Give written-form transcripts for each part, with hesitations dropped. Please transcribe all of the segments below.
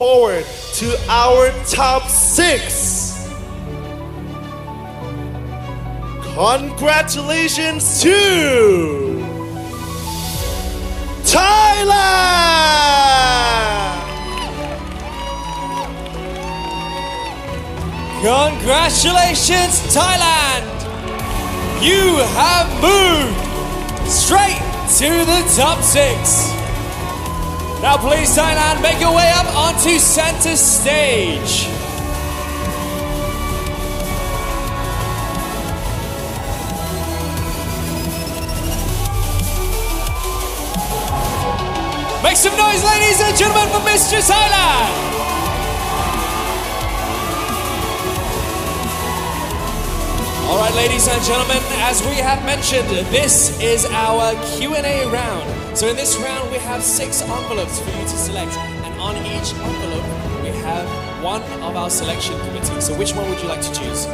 Forward to our top 6. Congratulations to Thailand! Congratulations, Thailand! You have moved straight to the top 6. Now please, Thailand, make your way up onto center stage. Make some noise, ladies and gentlemen, for Mr. Thailand! All right, ladies and gentlemen, as we have mentioned, this is our Q&A round. So in this round, we have 6 envelopes for you to select. And on each envelope, we have one of our selection committee. So which one would you like to choose?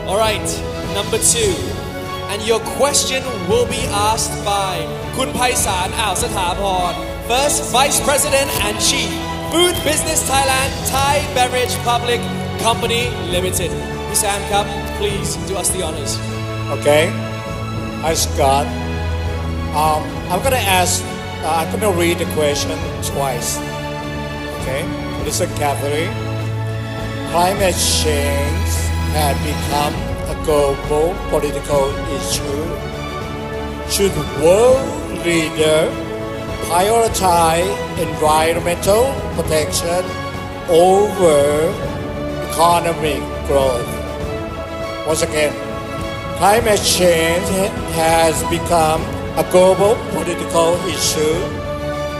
All right, number 2. And your question will be asked by Kun Paisan Ao Sathaporn, First Vice President and Chief, Food Business Thailand Thai Beverage Public Company Limited. Miss Sam Cup, please do us the honors. Okay. Hi, Scott. I'm gonna ask. I'm gonna read the question twice. Okay. Listen carefully. Climate change has become a global political issue. Should world leaders prioritize environmental protection over economic growth? Once again, climate change has become a global political issue.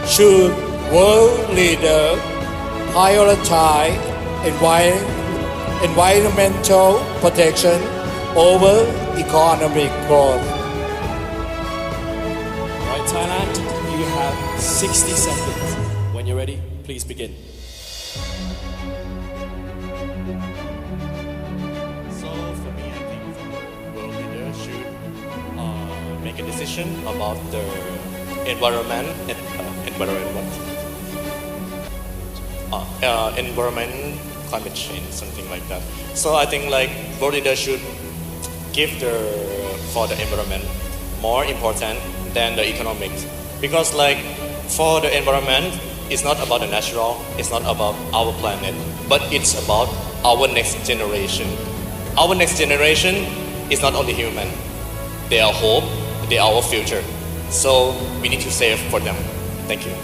Should world leaders prioritize environmental protection over economic growth? All right, Thailand, you have 60 seconds. When you're ready, please begin. So for me, I think world leaders should make a decision about the environment climate change, something like that. So I think like world leaders should give for the environment more important than the economics, because like for the environment, it's not about the natural, it's not about our planet, but it's about our next generation. Our next generation is not only human, they are hope, they are our future. So we need to save for them. Thank you.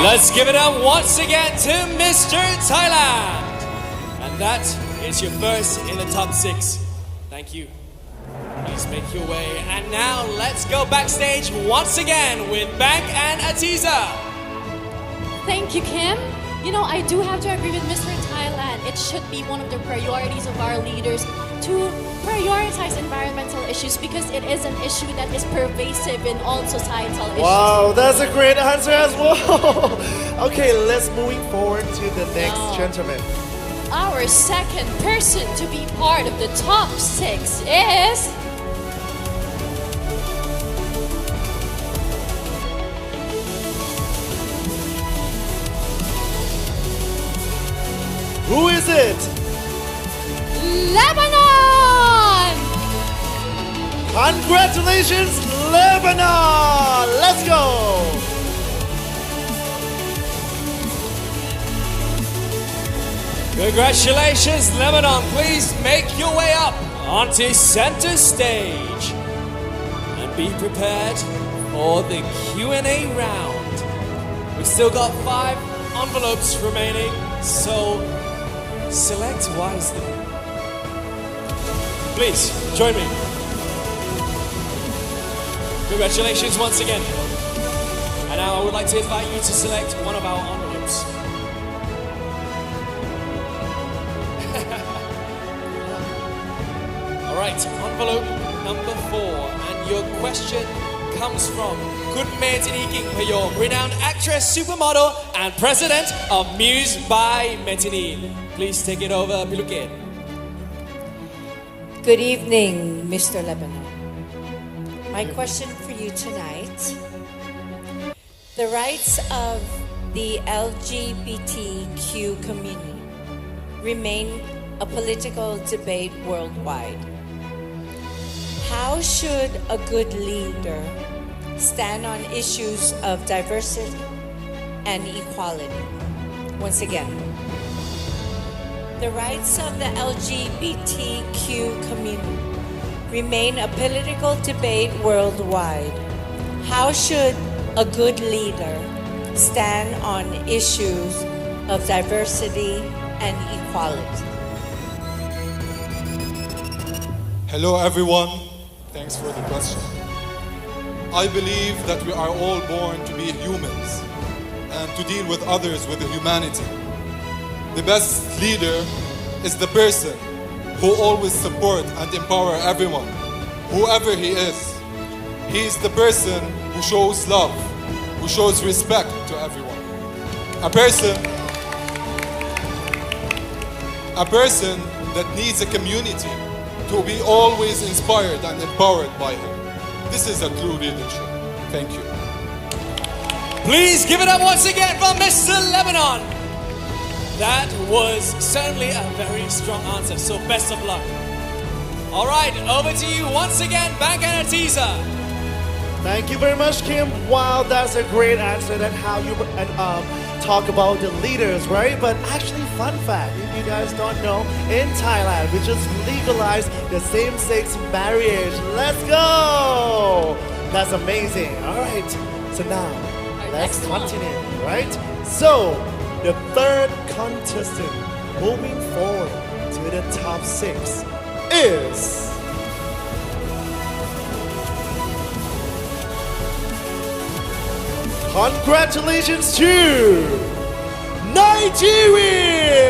Let's give it up once again to Mr. Thailand. And that is your first in the top 6. Thank you. Please make your way. And now let's go backstage once again with Bank and Atiza. Thank you, Kim. You know, I do have to agree with Mr. Thailand. It should be one of the priorities of our leaders to prioritize environmental issues because it is an issue that is pervasive in all societal issues. Wow, that's a great answer as well. Okay, let's moving forward to the next gentleman. Our second person to be part of the top 6 is... Who is it? Lebanon! Congratulations, Lebanon! Let's go! Congratulations, Lebanon. Please make your way up onto center stage. And be prepared for the Q&A round. We've still got 5 envelopes remaining, so select wisely. Please, join me. Congratulations once again. And now I would like to invite you to select one of our envelopes. All right, envelope number 4. And your question comes from Kun Metini Kingpayom, renowned actress, supermodel, and president of Muse by Metini. Please take it over, Piluket. Good evening, Mr. Lebanon. My question for you tonight The rights of the LGBTQ community remain a political debate worldwide. How should a good leader stand on issues of diversity and equality? Once again, the rights of the LGBTQ community remain a political debate worldwide. How should a good leader stand on issues of diversity and equality? Hello everyone, thanks for the question. I believe that we are all born to be humans and to deal with others with humanity. The best leader is the person who always support and empower everyone, whoever he is. He is the person who shows love, who shows respect to everyone. A person that needs a community to be always inspired and empowered by him. This is a true leadership. Thank you. Please give it up once again for Mr. Lebanon. That was certainly a very strong answer, so best of luck. All right, over to you once again, Bank and Atiza. Thank you very much, Kim. Wow, that's a great answer. That how you talk about the leaders, right? But actually, fun fact, if you guys don't know, in Thailand, we just legalized the same-sex marriage. Let's go! That's amazing. All right, so now let's continue, right? So, the third contestant moving forward to the top 6 is congratulations to Nigeria!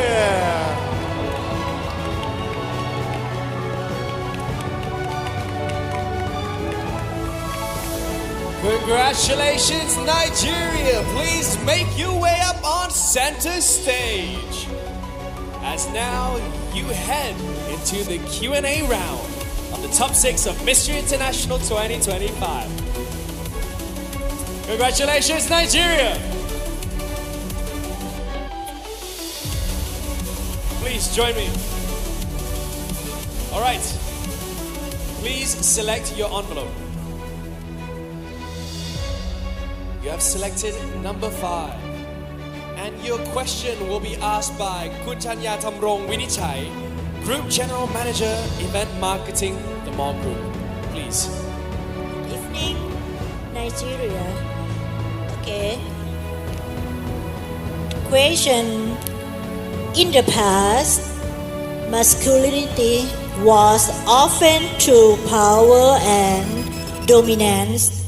Congratulations, Nigeria. Please make your way up on center stage. As now you head into the Q&A round of the top 6 of Mr. International 2025. Congratulations, Nigeria. Please join me. All right. Please select your envelope. You have selected number 5. And your question will be asked by Kuntanya Tamrong Winichai, Group General Manager, Event Marketing, the Mall Group. Please. Good evening, Nigeria. Okay. Question. In the past, masculinity was often through power and dominance.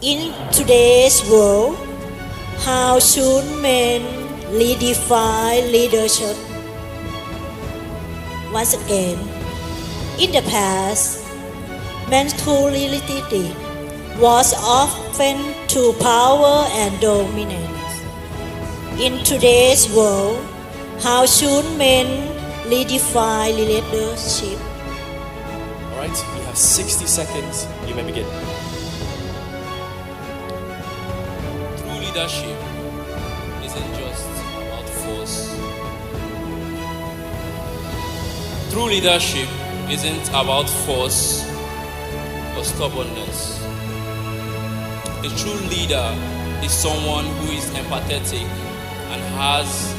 In today's world, how should men redefine leadership? Once again, in the past, masculinity was often through power and dominance. In today's world, how should men redefine leadership? All right, you have 60 seconds. You may begin. True leadership isn't just about force. True leadership isn't about force or stubbornness. A true leader is someone who is empathetic and has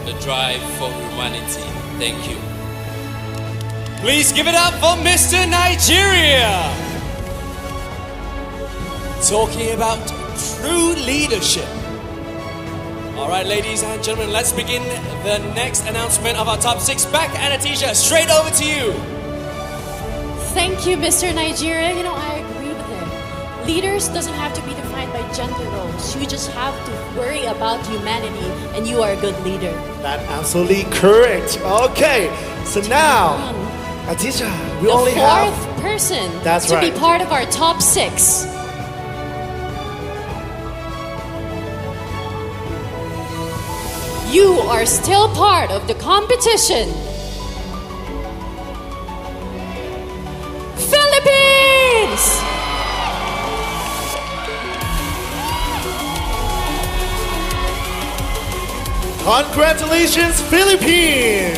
a drive for humanity. Thank you. Please give it up for Mr. Nigeria. Talking about true leadership. All right, ladies and gentlemen, let's begin the next announcement of our top 6. Back, Anastasia, straight over to you. Thank you, Mr. Nigeria. You know, I agree with him. Leaders doesn't have to be defined by gender roles. You just have to worry about humanity, and you are a good leader. That's absolutely correct. Okay, so now, Atisha, we The only have fourth person That's to right. be part of our top 6. You are still part of the competition. Philippines! Congratulations, Philippines!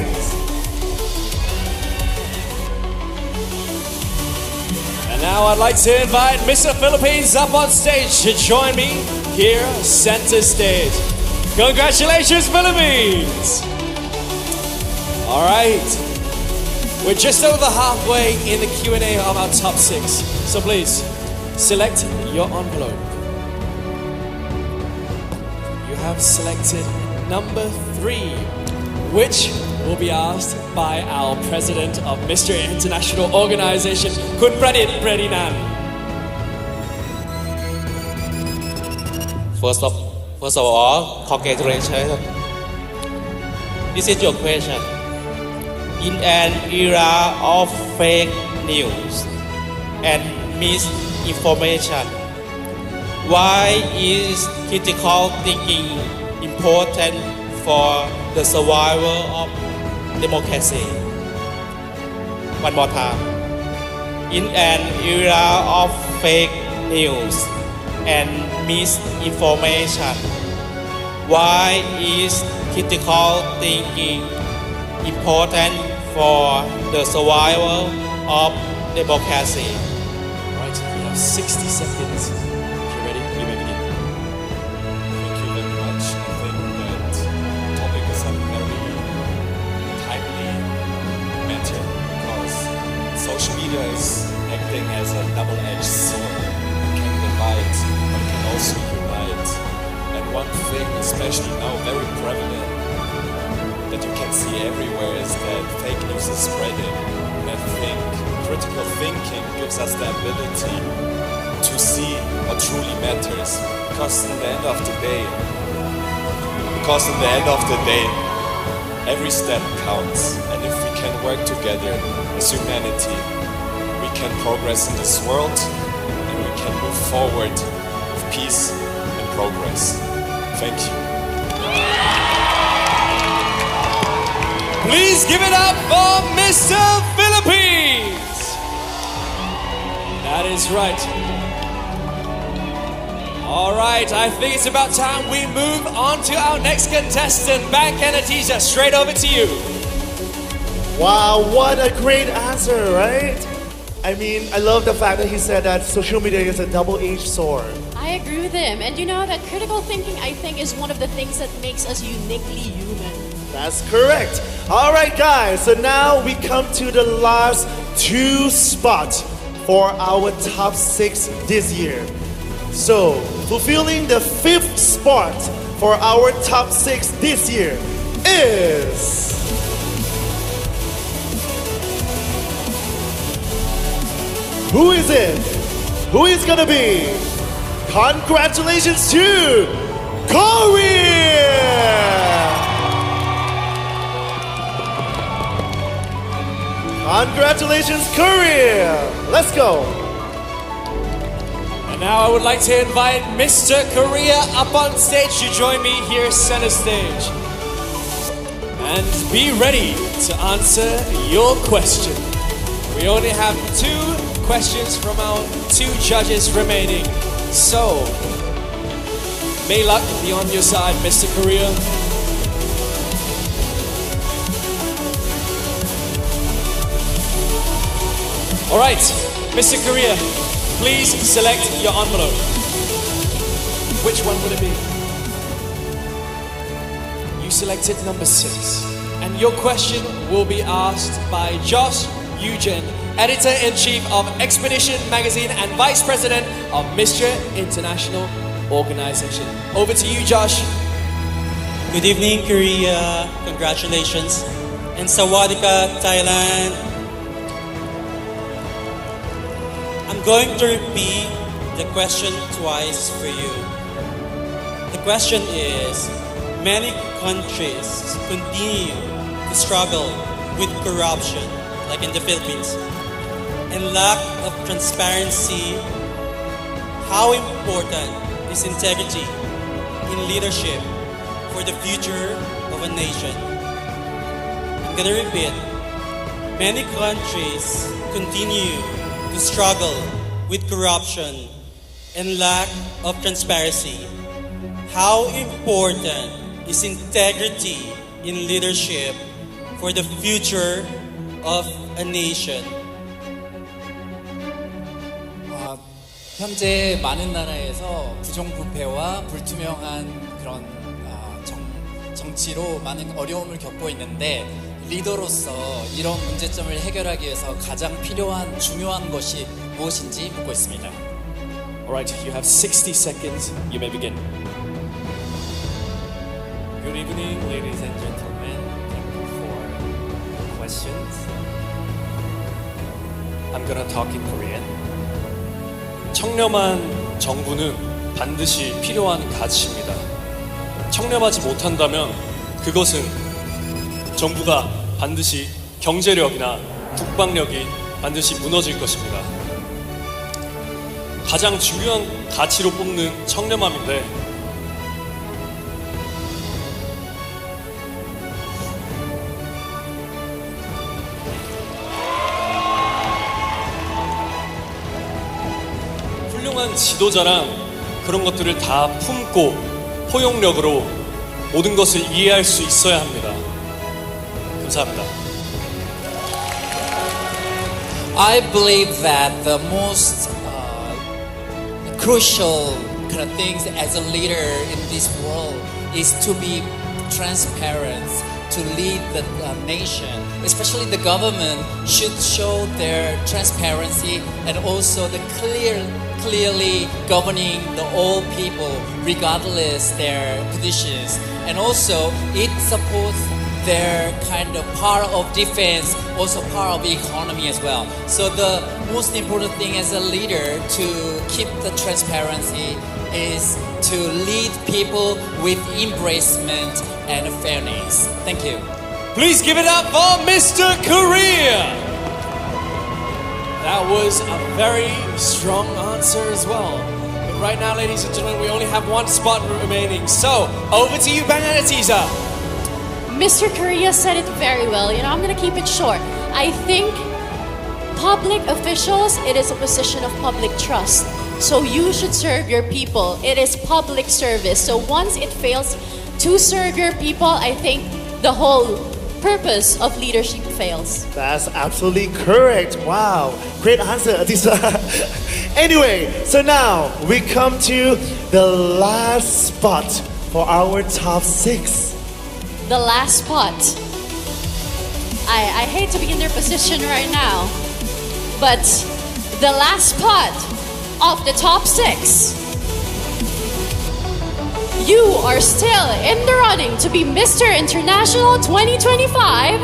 And now I'd like to invite Mr. Philippines up on stage to join me here center stage. Congratulations, Philippines! All right, we're just over halfway in the Q&A of our top 6. So please, select your envelope. You have selected number 3, which will be asked by our president of Mr. International Organization, Kun Pradit Pradinan. First of all, congratulations. This is your question. In an era of fake news and misinformation, why is critical thinking important for the survival of democracy? One more time. In an era of fake news and misinformation, why is critical thinking important for the survival of democracy? Right, you have 60 seconds. If you're ready, you may begin. Thank you very much. I think that topic is a very timely matter because social media is acting as a double-edged sword. It can divide, but it can also unite. And one thing, especially now very prevalent, that you can see everywhere is that fake news is spreading. And I think critical thinking gives us the ability to see what truly matters. Because in the end of the day, every step counts. And if we can work together as humanity, we can progress in this world and we can move forward with peace and progress. Thank you. Please give it up for Mr. Philippines! That is right. All right, I think it's about time we move on to our next contestant. Bank and Atisa, straight over to you. Wow, what a great answer, right? I mean, I love the fact that he said that social media is a double-edged sword. I agree with him. And you know that critical thinking, I think, is one of the things that makes us uniquely human. That's correct. All right, guys, so now we come to the last 2 spots for our top 6 this year. So, fulfilling the 5th spot for our top 6 this year is... Who is it? Who is gonna be? Congratulations to Korea! Congratulations, Korea! Let's go! And now I would like to invite Mr. Korea up on stage to join me here center stage. And be ready to answer your question. We only have 2 questions from our 2 judges remaining. So, may luck be on your side, Mr. Korea. All right, Mr. Korea, please select your envelope. Which one would it be? You selected number 6. And your question will be asked by Josh Eugen, Editor-in-Chief of Expedition Magazine and Vice President of Mr. International Organization. Over to you, Josh. Good evening, Korea. Congratulations. And Sawadee ka, Thailand. I'm going to repeat the question twice for you. The question is, many countries continue to struggle with corruption, like in the Philippines, and lack of transparency. How important is integrity in leadership for the future of a nation? I'm gonna repeat. Many countries continue to struggle with corruption and lack of transparency. How important is integrity in leadership for the future of a nation. 현재 많은 나라에서 부정부패와 불투명한 그런 정치로 많은 어려움을 겪고 있는데 리더로서 이런 문제점을 해결하기 위해서 가장 필요한 중요한 것이 무엇인지 묻고 있습니다. Alright, you have 60 seconds. You may begin. Good evening, ladies and gentlemen. Thank you for the questions. I'm gonna talk in Korean. 청렴한 정부는 반드시 필요한 가치입니다. 청렴하지 못한다면 그것은 정부가 반드시 경제력이나 국방력이 반드시 무너질 것입니다. 가장 중요한 가치로 뽑는 청렴함인데 훌륭한 지도자란 그런 것들을 다 품고 포용력으로 모든 것을 이해할 수 있어야 합니다. 감사합니다. I believe that the most crucial kind of things as a leader in this world is to be transparent, to lead the nation. Especially the government should show their transparency and also the clearly governing the all people regardless their conditions. And also it supports their kind of part of defense, also part of economy as well. So the most important thing as a leader to keep the transparency is to lead people with embracement and fairness. Thank you. Please give it up for Mr. Korea. That was a very strong answer as well. But right now, ladies and gentlemen, we only have one spot remaining. So, over to you, Bang Anatiza. Mr. Korea said it very well. You know, I'm gonna keep it short. I think public officials, it is a position of public trust. So you should serve your people. It is public service. So once it fails to serve your people, I think the whole purpose of leadership fails. That's absolutely correct. Wow, great answer, Adisa. Anyway, so now we come to the last spot for our top 6. The last spot. I hate to be in their position right now, but the last spot of the top 6. You are still in the running to be Mr. International 2025,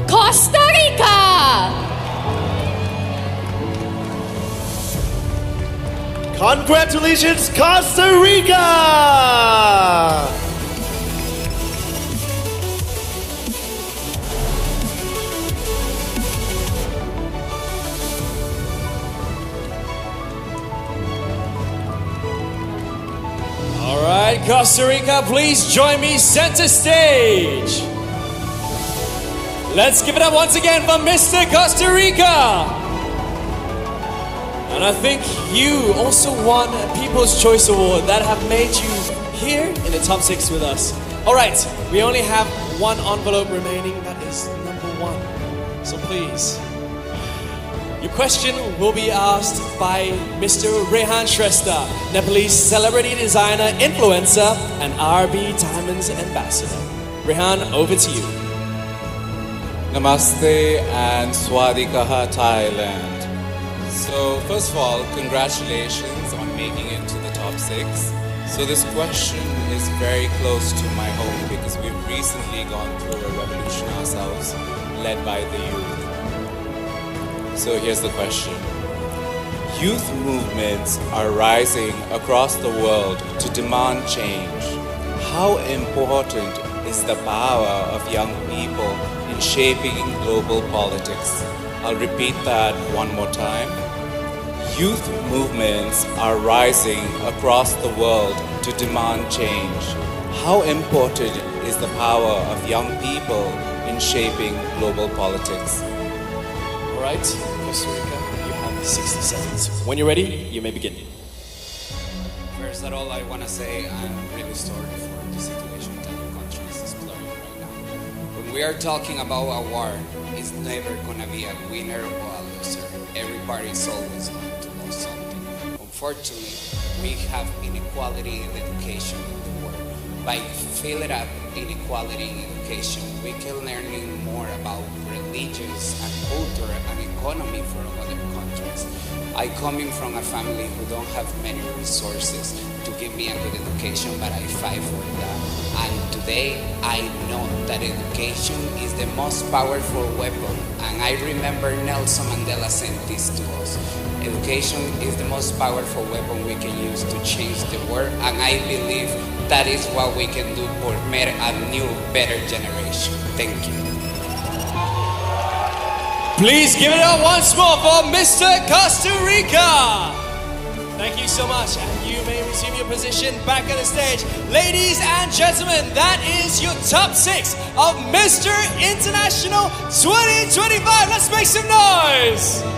Costa Rica! Congratulations, Costa Rica! All right, Costa Rica, please join me center stage. Let's give it up once again for Mr. Costa Rica. And I think you also won a People's Choice Award that have made you here in the top 6 with us. All right, we only have one envelope remaining. That is number 1. So please, your question will be asked by Mr. Rehan Shrestha, Nepalese celebrity designer, influencer, and RB Diamonds ambassador. Rehan, over to you. Namaste and Swadikaha, Thailand. So first of all, congratulations on making it to the top 6. So this question is very close to my home because we've recently gone through a revolution ourselves, led by the youth. So here's the question. Youth movements are rising across the world to demand change. How important is the power of young people in shaping global politics? I'll repeat that one more time. Youth movements are rising across the world to demand change. How important is the power of young people in shaping global politics? All right, Costa Rica, you have 60 seconds. When you're ready, you may begin. First of all, I want to say I'm really sorry for the situation that the country is exploring right now. When we are talking about a war, it's never going to be a winner or a loser. Everybody is always going to lose something. Unfortunately, we have inequality in education in the world. By filling up inequality in education, we can learn more about religious and culture and economy from other countries. I coming from a family who don't have many resources to give me a good education, but I fight for that. And today I know that education is the most powerful weapon. And I remember Nelson Mandela said this to us. Education is the most powerful weapon we can use to change the world. And I believe that is what we can do for a new, better generation. Thank you. Please give it up once more for Mr. Costa Rica. Thank you so much, and you may resume your position back at the stage. Ladies and gentlemen, that is your top 6 of Mr. International 2025. Let's make some noise.